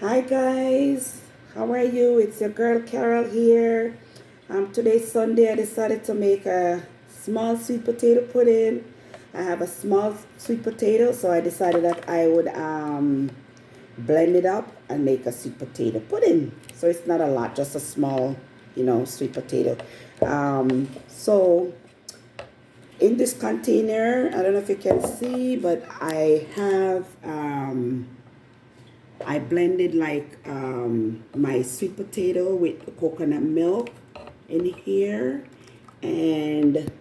Hi guys, how are you? It's your girl Carol here. Today's Sunday. I decided to make a small sweet potato pudding. I have a small sweet potato, so I decided that I would blend it up and make a sweet potato pudding. So it's not a lot, just a small, sweet potato. So in this container, I don't know if you can see, but I blended like my sweet potato with coconut milk in here, and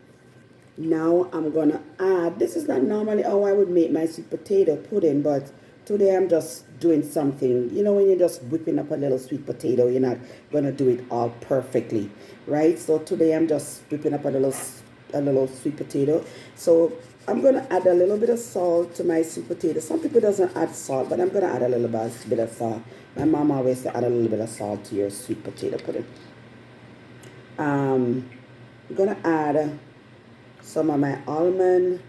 now I'm gonna add, this is not normally how I would make my sweet potato pudding, but today I'm just doing something, when you're just whipping up a little sweet potato, you're not gonna do it all perfectly, right? So today I'm just whipping up a little sweet potato. So I'm gonna add a little bit of salt to my sweet potato. Some people doesn't add salt, but I'm gonna add a little bit of salt. My mom always say add a little bit of salt to your sweet potato pudding. I'm gonna add some of my almond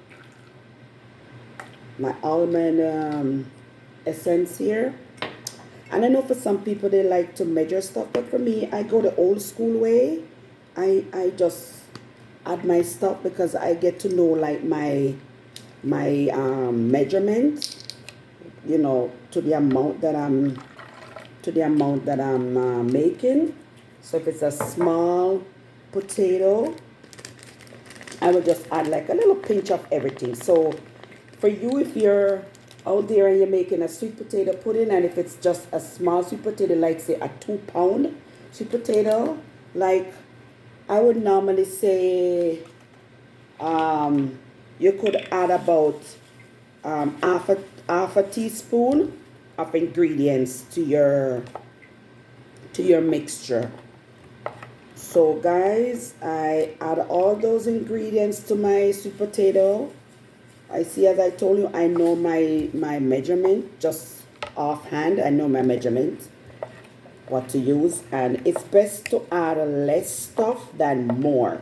essence here. And I know for some people they like to measure stuff, but for me, I go the old school way. I just add my stuff because I get to know like my measurement, to the amount that I'm making. So if it's a small potato, I will just add like a little pinch of everything. So for you, if you're out there and you're making a sweet potato pudding, and if it's just a small sweet potato, like say a 2 pound sweet potato, like I would normally say you could add about half a teaspoon of ingredients to your mixture. So guys, I add all those ingredients to my sweet potato. I see, as I told you, I know my measurement just offhand. I know my measurement, what to use, and it's best to add less stuff than more.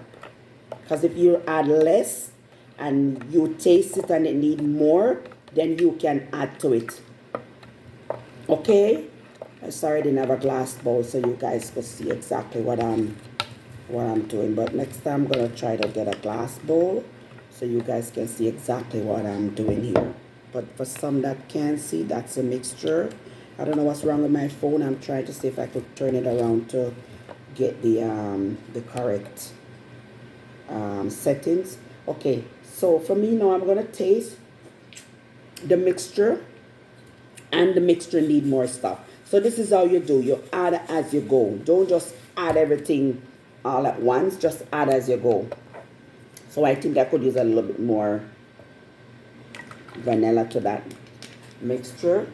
Because if you add less and you taste it and it need more, then you can add to it. Okay? I'm sorry I didn't have a glass bowl so you guys could see exactly what I'm doing. But next time I'm gonna try to get a glass bowl so you guys can see exactly what I'm doing here. But for some that can't see, that's a mixture. I don't know what's wrong with my phone. I'm trying to see if I could turn it around to get the correct settings. Okay, so for me now, I'm gonna taste the mixture, and the mixture need more stuff. So this is how you do. You add as you go. Don't just add everything all at once. Just add as you go. So I think I could use a little bit more vanilla to that mixture.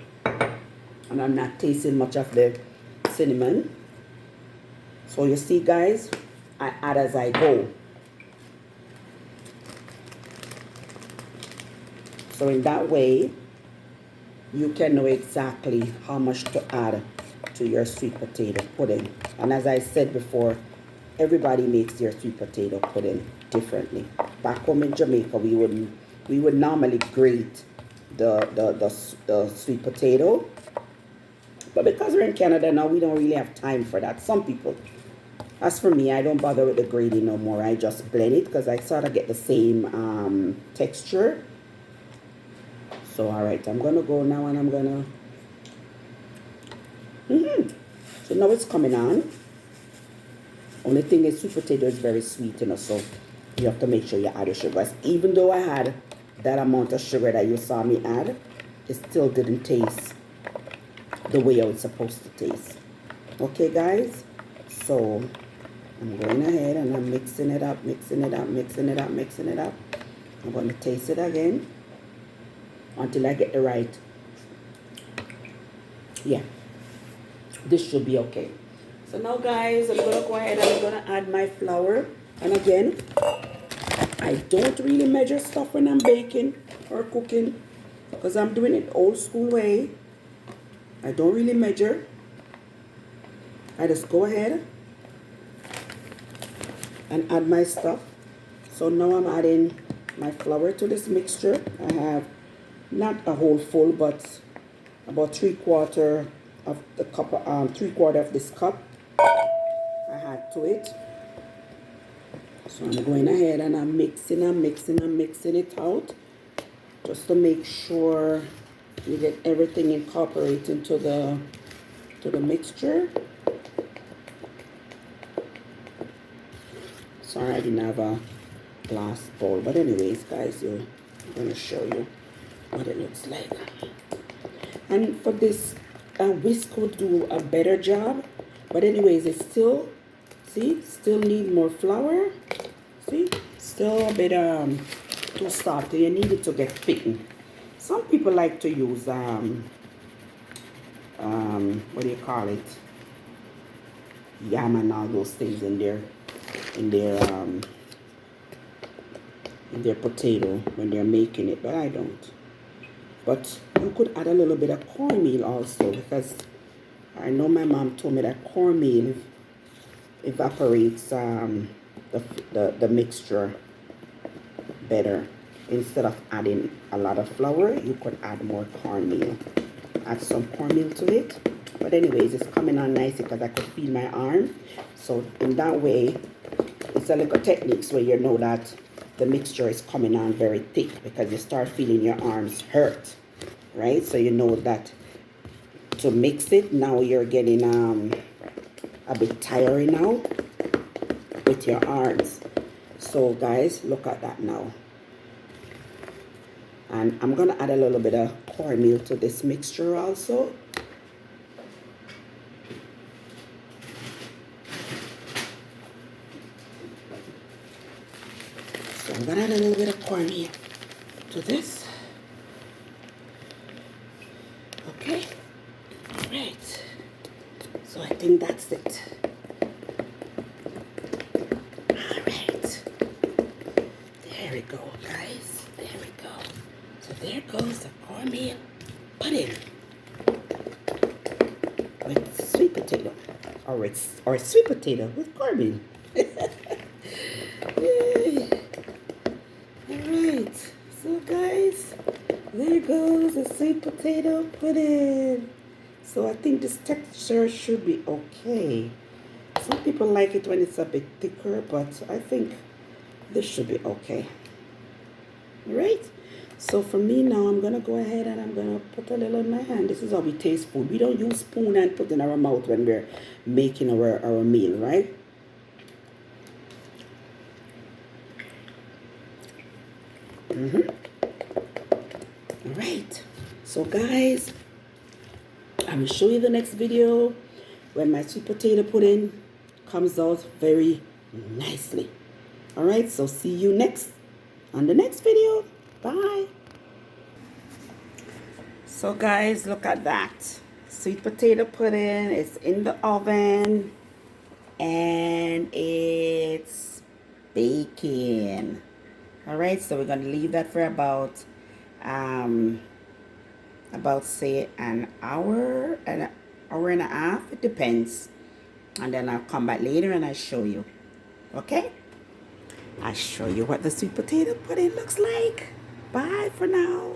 And I'm not tasting much of the cinnamon. So you see guys, I add as I go. So in that way, you can know exactly how much to add to your sweet potato pudding. And as I said before, everybody makes their sweet potato pudding differently. Back home in Jamaica, we would normally grate the sweet potato. But because we're in Canada now, we don't really have time for that. Some people. As for me, I don't bother with the grating no more. I just blend it because I sort of get the same texture. So, all right, I'm going to go now and I'm going to... So now it's coming on. Only thing is sweet potato is very sweet, so you have to make sure you add the sugar. Even though I had that amount of sugar that you saw me add, it still didn't taste the way I was supposed to taste. Okay, guys? So, I'm going ahead and I'm mixing it up, mixing it up, mixing it up, mixing it up. I'm going to taste it again until I get the right. Yeah, this should be okay. So now guys, I'm going to go ahead and I'm going to add my flour. And again, I don't really measure stuff when I'm baking or cooking because I'm doing it old school way. I don't really measure. I just go ahead and add my stuff. So now I'm adding my flour to this mixture. I have not a whole full, but about 3/4 of the cup, 3/4 of this cup I add to it. So I'm going ahead and I'm mixing it out just to make sure you get everything incorporated into the mixture. Sorry, I didn't have a glass bowl, but anyways, guys, I'm gonna show you what it looks like. And for this, whisk would do a better job, but anyways, it's still, see, still need more flour. See, still a bit too soft. You need it to get thick. Some people like to use what do you call it? Yam and all those things in their potato when they're making it, but I don't. But you could add a little bit of cornmeal also, because I know my mom told me that cornmeal evaporates the mixture better. Instead of adding a lot of flour, you could add more cornmeal. Add some cornmeal to it. But anyways, it's coming on nice because I could feel my arm. So in that way, it's a little techniques where you know that the mixture is coming on very thick, because you start feeling your arms hurt, right? So you know that to mix it, now you're getting a bit tiring now with your arms. So guys, look at that now. And I'm gonna add a little bit of cornmeal to this mixture also. So I'm gonna add a little bit of cornmeal to this. Okay, all right. So I think that's it. All right. There we go, guys. There we go. So there goes the cornmeal pudding with sweet potato, or sweet potato with cornmeal. Yay. All right. So guys, there goes the sweet potato pudding. So I think this texture should be okay. Some people like it when it's a bit thicker, but I think this should be okay. All right. So for me now, I'm gonna go ahead and I'm gonna put a little in my hand. This is how we taste food. We don't use spoon and put in our mouth when we're making our meal, right? All right. So guys, I will show you the next video when my sweet potato pudding comes out very nicely. All right. So see you next on the next video. Bye. So guys, look at that. Sweet potato pudding is in the oven and it's baking. All right, so we're gonna leave that for about say an hour and a half. It depends, and then I'll come back later and I'll show you. Okay, I'll show you what the sweet potato pudding looks like. Bye for now.